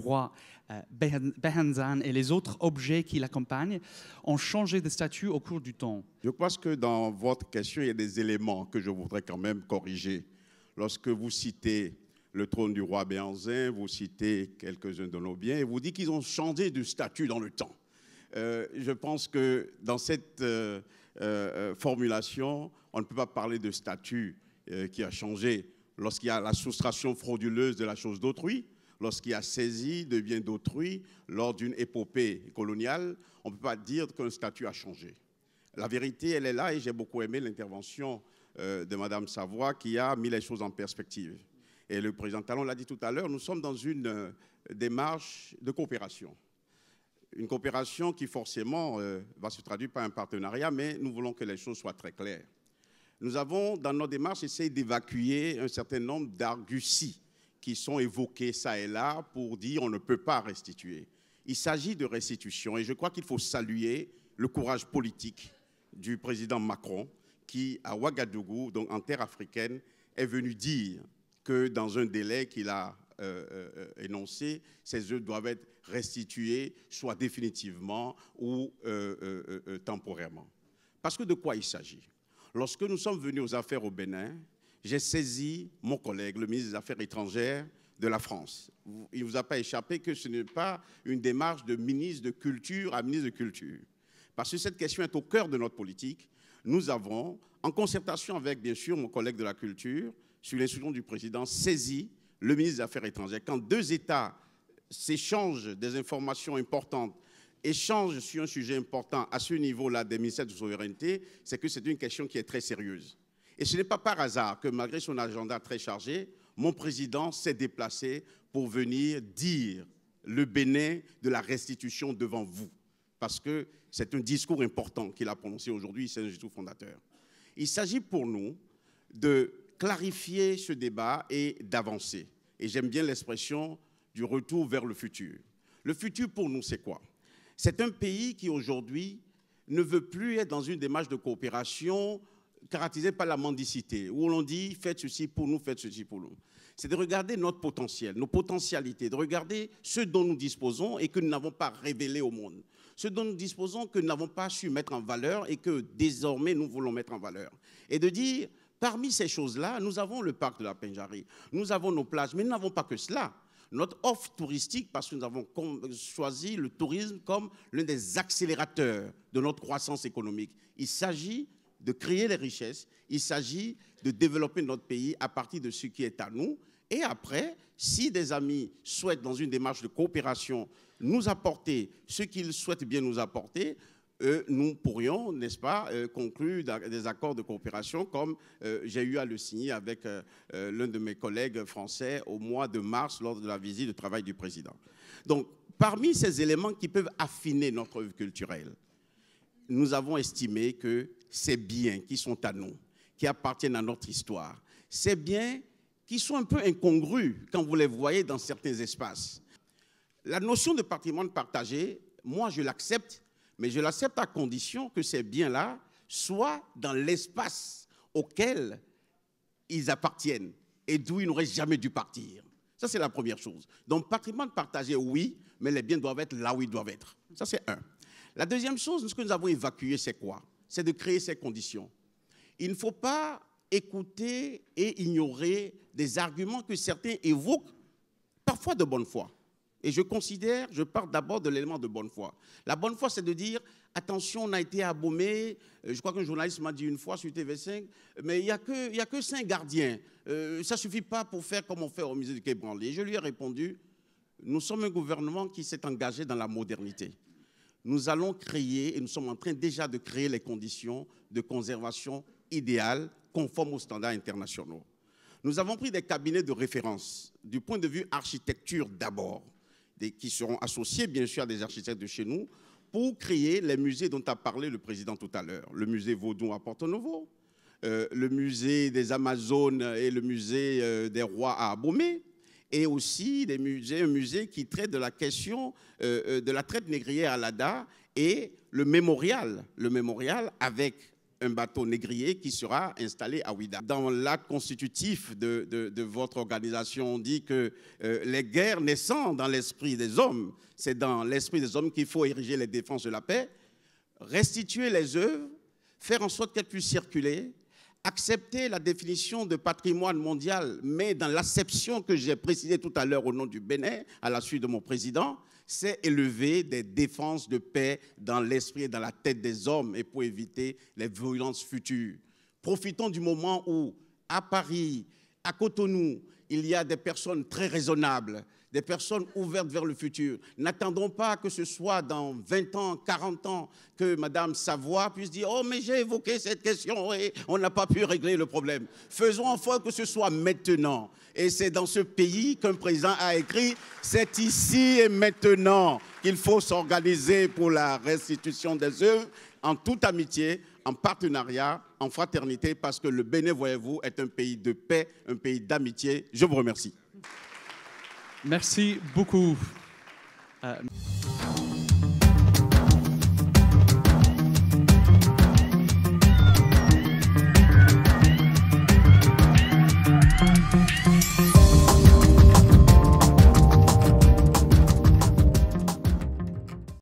roi Behenzan et les autres objets qui l'accompagnent ont changé de statut au cours du temps. Je pense que dans votre question, il y a des éléments que je voudrais quand même corriger. Lorsque vous citez le trône du roi Behenzan, vous citez quelques-uns de nos biens et vous dites qu'ils ont changé de statut dans le temps. Je pense que dans cette formulation, on ne peut pas parler de statut qui a changé lorsqu'il y a la soustraction frauduleuse de la chose d'autrui, lorsqu'il y a saisie de biens d'autrui, lors d'une épopée coloniale. On ne peut pas dire qu'un statut a changé. La vérité, elle est là et j'ai beaucoup aimé l'intervention de Mme Savoie qui a mis les choses en perspective. Et le président Talon l'a dit tout à l'heure, nous sommes dans une démarche de coopération. Une coopération qui forcément va se traduire par un partenariat, mais nous voulons que les choses soient très claires. Nous avons, dans notre démarche, essayé d'évacuer un certain nombre d'arguties qui sont évoquées ça et là pour dire on ne peut pas restituer. Il s'agit de restitution et je crois qu'il faut saluer le courage politique du président Macron qui, à Ouagadougou, donc en terre africaine, est venu dire que dans un délai qu'il a énoncé, ces œuvres doivent être restituées, soit définitivement ou temporairement. Parce que de quoi il s'agit? Lorsque nous sommes venus aux affaires au Bénin, j'ai saisi mon collègue, le ministre des Affaires étrangères de la France. Il ne vous a pas échappé que ce n'est pas une démarche de ministre de Culture à ministre de Culture. Parce que cette question est au cœur de notre politique. Nous avons, en concertation avec, bien sûr, mon collègue de la Culture, sur l'instruction du président, saisi le ministre des Affaires étrangères. Quand deux États s'échangent des informations importantes, échangent sur un sujet important à ce niveau-là des ministères de souveraineté, c'est que c'est une question qui est très sérieuse. Et ce n'est pas par hasard que, malgré son agenda très chargé, mon président s'est déplacé pour venir dire le Bénin de la restitution devant vous. Parce que c'est un discours important qu'il a prononcé aujourd'hui, c'est un discours fondateur. Il s'agit pour nous de clarifier ce débat et d'avancer. Et j'aime bien l'expression du retour vers le futur. Le futur pour nous, c'est quoi? C'est un pays qui aujourd'hui ne veut plus être dans une démarche de coopération caractérisée par la mendicité, où l'on dit faites ceci pour nous, faites ceci pour nous. C'est de regarder notre potentiel, nos potentialités, de regarder ce dont nous disposons et que nous n'avons pas révélé au monde. Ce dont nous disposons que nous n'avons pas su mettre en valeur et que désormais nous voulons mettre en valeur. Et de dire, parmi ces choses-là, nous avons le parc de la Pendjari, nous avons nos plages, mais nous n'avons pas que cela. Notre offre touristique, parce que nous avons choisi le tourisme comme l'un des accélérateurs de notre croissance économique. Il s'agit de créer les richesses, il s'agit de développer notre pays à partir de ce qui est à nous. Et après, si des amis souhaitent, dans une démarche de coopération, nous apporter ce qu'ils souhaitent bien nous apporter, nous pourrions, n'est-ce pas, conclure des accords de coopération comme j'ai eu à le signer avec l'un de mes collègues français au mois de mars lors de la visite de travail du président. Donc, parmi ces éléments qui peuvent affiner notre œuvre culturelle, nous avons estimé que ces biens qui sont à nous, qui appartiennent à notre histoire, ces biens qui sont un peu incongrus quand vous les voyez dans certains espaces. La notion de patrimoine partagé, moi je l'accepte, mais je l'accepte à condition que ces biens-là soient dans l'espace auquel ils appartiennent et d'où ils n'auraient jamais dû partir. Ça, c'est la première chose. Donc, patrimoine partagé, oui, mais les biens doivent être là où ils doivent être. Ça, c'est un. La deuxième chose, ce que nous avons évacué, c'est quoi? C'est de créer ces conditions. Il ne faut pas écouter et ignorer des arguments que certains évoquent, parfois de bonne foi. Et je pars d'abord de l'élément de bonne foi. La bonne foi, c'est de dire, attention, on a été abommé. Je crois qu'un journaliste m'a dit une fois sur TV5, mais il n'y a que 5 gardiens. Ça ne suffit pas pour faire comme on fait au musée du Quai Branly. Je lui ai répondu, nous sommes un gouvernement qui s'est engagé dans la modernité. Nous allons créer, et nous sommes en train déjà de créer les conditions de conservation idéales, conformes aux standards internationaux. Nous avons pris des cabinets de référence, du point de vue architecture d'abord, qui seront associés bien sûr à des architectes de chez nous, pour créer les musées dont a parlé le président tout à l'heure. Le musée Vaudou à Porto-Novo, le musée des Amazones et le musée des Rois à Abomey, et aussi un musée qui traite de la question de la traite négrière à l'Ada et le mémorial avec un bateau négrier qui sera installé à Ouidah. Dans l'acte constitutif de votre organisation, on dit que les guerres naissant dans l'esprit des hommes, c'est dans l'esprit des hommes qu'il faut ériger les défenses de la paix, restituer les œuvres, faire en sorte qu'elles puissent circuler, accepter la définition de patrimoine mondial, mais dans l'acception que j'ai précisée tout à l'heure au nom du Bénin, à la suite de mon président, c'est élever des défenses de paix dans l'esprit et dans la tête des hommes et pour éviter les violences futures. Profitons du moment où, à Paris, à Cotonou, il y a des personnes très raisonnables, des personnes ouvertes vers le futur. N'attendons pas que ce soit dans 20 ans, 40 ans, que Mme Savoie puisse dire « Oh, mais j'ai évoqué cette question et on n'a pas pu régler le problème ». Faisons en sorte que ce soit maintenant. Et c'est dans ce pays qu'un président a écrit « C'est ici et maintenant qu'il faut s'organiser pour la restitution des œuvres en toute amitié, en partenariat, en fraternité, parce que le Bénin, voyez-vous, est un pays de paix, un pays d'amitié. Je vous remercie. Merci beaucoup.